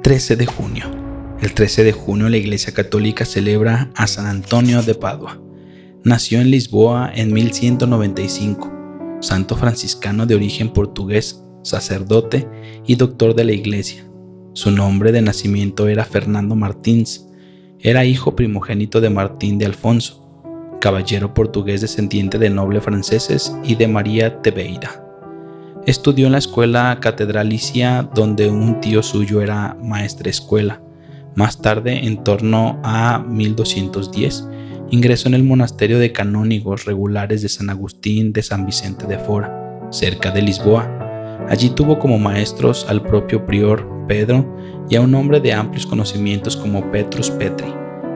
13 de junio. El 13 de junio la Iglesia Católica celebra a San Antonio de Padua. Nació en Lisboa en 1195, santo franciscano de origen portugués, sacerdote y doctor de la Iglesia. Su nombre de nacimiento era Fernando Martins. Era hijo primogénito de Martín de Alfonso, caballero portugués descendiente de nobles franceses, y de María Tebeira. Estudió en la escuela catedralicia, donde un tío suyo era maestrescuela. Más tarde, en torno a 1210, ingresó en el monasterio de canónigos regulares de San Agustín de San Vicente de Fora, cerca de Lisboa. Allí tuvo como maestros al propio prior Pedro y a un hombre de amplios conocimientos como Petrus Petri,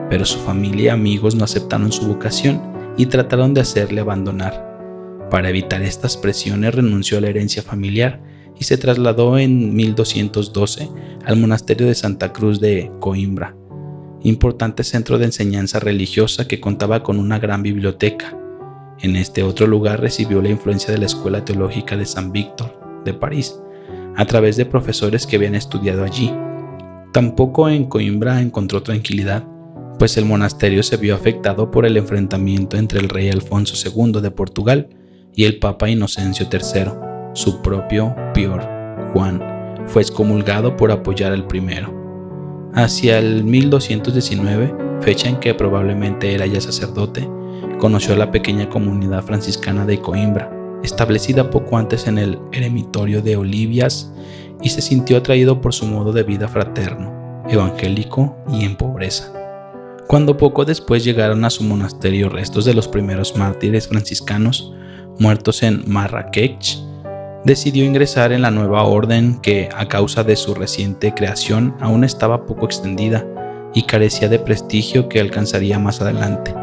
pero su familia y amigos no aceptaron su vocación y trataron de hacerle abandonar. Para evitar estas presiones renunció a la herencia familiar y se trasladó en 1212 al monasterio de Santa Cruz de Coimbra, importante centro de enseñanza religiosa que contaba con una gran biblioteca. En este otro lugar recibió la influencia de la Escuela Teológica de San Víctor de París, a través de profesores que habían estudiado allí. Tampoco en Coimbra encontró tranquilidad, pues el monasterio se vio afectado por el enfrentamiento entre el rey Alfonso II de Portugal y el Papa Inocencio III. Su propio prior, Juan, fue excomulgado por apoyar al primero. Hacia el 1219, fecha en que probablemente era ya sacerdote, conoció a la pequeña comunidad franciscana de Coimbra, establecida poco antes en el eremitorio de Olivias, y se sintió atraído por su modo de vida fraterno, evangélico y en pobreza. Cuando poco después llegaron a su monasterio restos de los primeros mártires franciscanos muertos en Marrakech, decidió ingresar en la nueva orden que, a causa de su reciente creación, aún estaba poco extendida y carecía de prestigio que alcanzaría más adelante.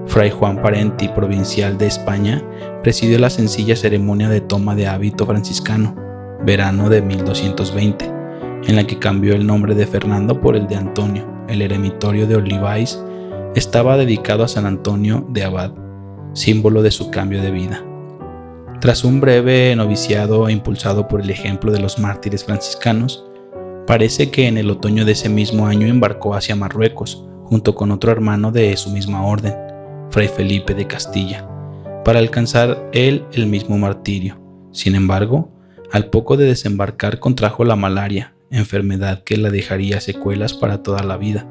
Fray Juan Parenti, provincial de España, presidió la sencilla ceremonia de toma de hábito franciscano, verano de 1220, en la que cambió el nombre de Fernando por el de Antonio. El eremitorio de Olivais estaba dedicado a San Antonio de Abad, símbolo de su cambio de vida. Tras un breve noviciado impulsado por el ejemplo de los mártires franciscanos, parece que en el otoño de ese mismo año embarcó hacia Marruecos, junto con otro hermano de su misma orden, Fray Felipe de Castilla, para alcanzar él el mismo martirio. Sin embargo, al poco de desembarcar contrajo la malaria, enfermedad que la dejaría secuelas para toda la vida.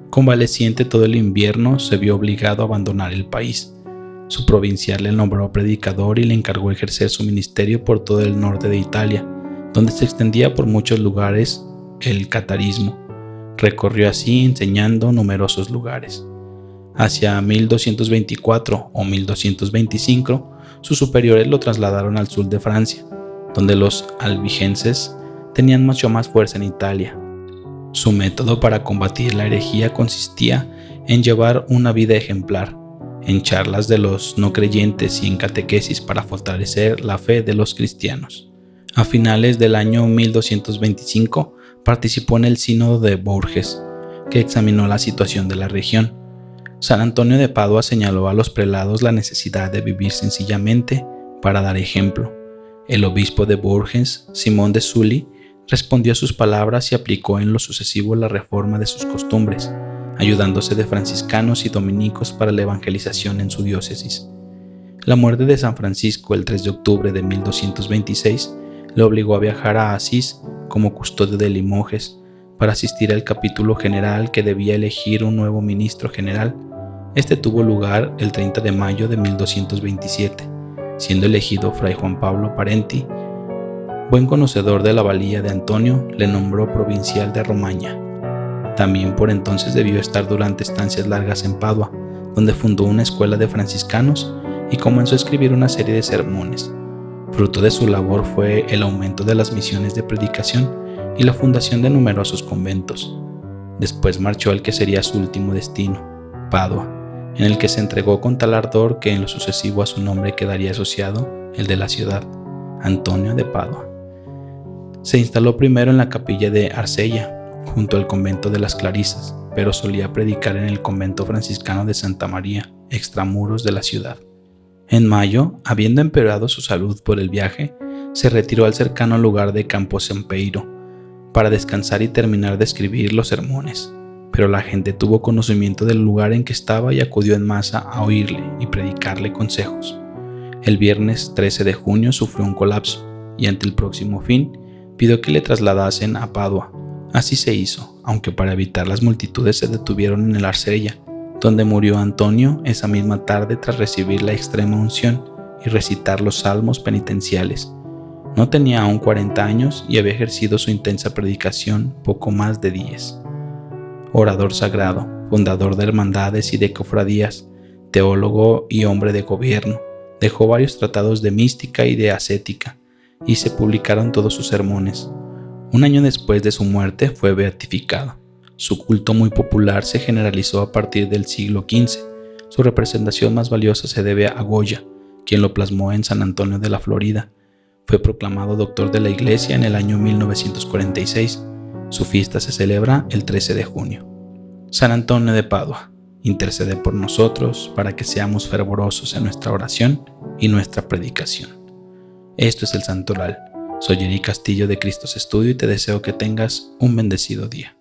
Convaleciente todo el invierno, se vio obligado a abandonar el país. Su provincial le nombró predicador y le encargó ejercer su ministerio por todo el norte de Italia, donde se extendía por muchos lugares el catarismo. Recorrió así enseñando numerosos lugares. Hacia 1224 o 1225, sus superiores lo trasladaron al sur de Francia, donde los albigenses tenían mucho más fuerza en Italia. Su método para combatir la herejía consistía en llevar una vida ejemplar, en charlas de los no creyentes y en catequesis para fortalecer la fe de los cristianos. A finales del año 1225 participó en el Sínodo de Bourges, que examinó la situación de la región. San Antonio de Padua señaló a los prelados la necesidad de vivir sencillamente para dar ejemplo. El obispo de Bourges, Simón de Sully, respondió a sus palabras y aplicó en lo sucesivo la reforma de sus costumbres, ayudándose de franciscanos y dominicos para la evangelización en su diócesis. La muerte de San Francisco el 3 de octubre de 1226 le obligó a viajar a Asís como custodio de Limoges para asistir al capítulo general que debía elegir un nuevo ministro general. Este tuvo lugar el 30 de mayo de 1227, siendo elegido Fray Juan Pablo Parenti. Buen conocedor de la valía de Antonio, le nombró provincial de Romaña. También por entonces debió estar durante estancias largas en Padua, donde fundó una escuela de franciscanos y comenzó a escribir una serie de sermones. Fruto de su labor fue el aumento de las misiones de predicación y la fundación de numerosos conventos. Después marchó al que sería su último destino, Padua, en el que se entregó con tal ardor que en lo sucesivo a su nombre quedaría asociado el de la ciudad, Antonio de Padua. Se instaló primero en la capilla de Arcella, junto al convento de las Clarisas, pero solía predicar en el convento franciscano de Santa María, extramuros de la ciudad. En mayo, habiendo empeorado su salud por el viaje, se retiró al cercano lugar de Camposempeiro para descansar y terminar de escribir los sermones, pero la gente tuvo conocimiento del lugar en que estaba y acudió en masa a oírle y predicarle consejos. El viernes 13 de junio sufrió un colapso y ante el próximo fin pidió que le trasladasen a Padua. Así se hizo, aunque para evitar las multitudes se detuvieron en el Arsella, donde murió Antonio esa misma tarde tras recibir la extrema unción y recitar los salmos penitenciales. No tenía aún 40 años y había ejercido su intensa predicación poco más de 10. Orador sagrado, fundador de hermandades y de cofradías, teólogo y hombre de gobierno, dejó varios tratados de mística y de ascética, y se publicaron todos sus sermones. Un año después de su muerte fue beatificado. Su culto muy popular se generalizó a partir del siglo XV. Su representación más valiosa se debe a Goya, quien lo plasmó en San Antonio de la Florida. Fue proclamado doctor de la Iglesia en el año 1946. Su fiesta se celebra el 13 de junio. San Antonio de Padua, intercede por nosotros para que seamos fervorosos en nuestra oración y nuestra predicación. Esto es el Santoral. Soy Eri Castillo de Cristos Estudio y te deseo que tengas un bendecido día.